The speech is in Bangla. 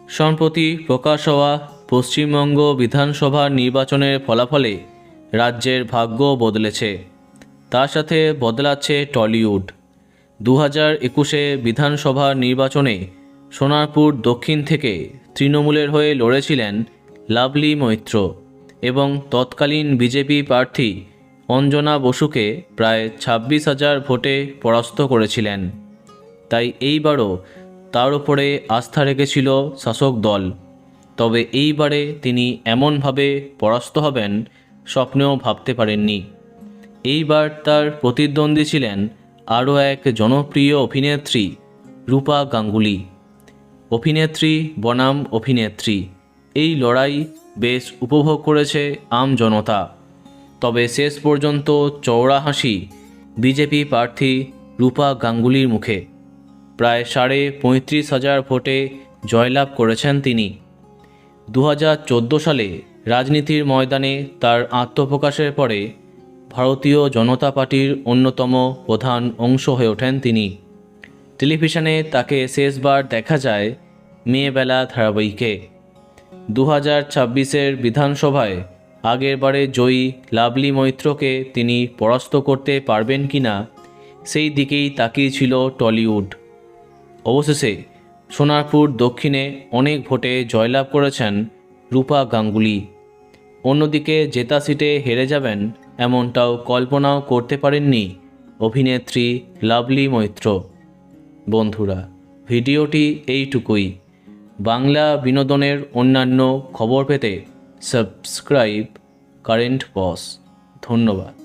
সম্প্রতি প্রকাশ হওয়া পশ্চিমবঙ্গ বিধানসভা নির্বাচনের ফলাফলে রাজ্যের ভাগ্য বদলেছে। তার সাথে বদলাচ্ছে টলিউড। 2021 বিধানসভা নির্বাচনে সোনারপুর দক্ষিণ থেকে তৃণমূলের হয়ে লড়েছিলেন লাভলি মৈত্র এবং তৎকালীন বিজেপি প্রার্থী অঞ্জনা বসুকে প্রায় 26,000 ভোটে পরাস্ত করেছিলেন। তাই এইবারও তার উপরে আস্থা রেখেছিল শাসক দল। তবে এইবারে তিনি এমনভাবে পরাস্ত হবেন স্বপ্নেও ভাবতে পারেননি। এইবার তার প্রতিদ্বন্দ্বী ছিলেন আরও এক জনপ্রিয় অভিনেত্রী রূপা গাঙ্গুলি। অভিনেত্রী বনাম অভিনেত্রী, এই লড়াই বেশ উপভোগ করেছে আম জনতা। তবে শেষ পর্যন্ত চওড়া হাসি বিজেপি প্রার্থী রূপা গাঙ্গুলির মুখে। প্রায় 35,500 ভোটে জয়লাভ করেছেন তিনি। 2014 সালে রাজনীতির ময়দানে তার আত্মপ্রকাশের পরে ভারতীয় জনতা পার্টির অন্যতম প্রধান অংশ হয়ে ওঠেন তিনি। টেলিভিশনে তাকে শেষবার দেখা যায় মেয়েবেলা ধারাবাহিকে। 2026 বিধানসভায় আগেরবারে জয়ী লাভলি মৈত্রকে তিনি পরাস্ত করতে পারবেন কিনা সেই দিকেই তাকিয়েছিল টলিউড। অবশেষে সোনারপুর দক্ষিণে অনেক ভোটে জয়লাভ করেছেন রূপা গাঙ্গুলি। অন্যদিকে জেতা সিটে হেরে যাবেন এমনটাও কল্পনাও করতে পারেননি অভিনেত্রী লাভলি মৈত্র। বন্ধুরা, ভিডিওটি এইটুকুই। বাংলা বিনোদনের অন্যান্য খবর পেতে সাবস্ক্রাইব কারেন্ট বস। ধন্যবাদ।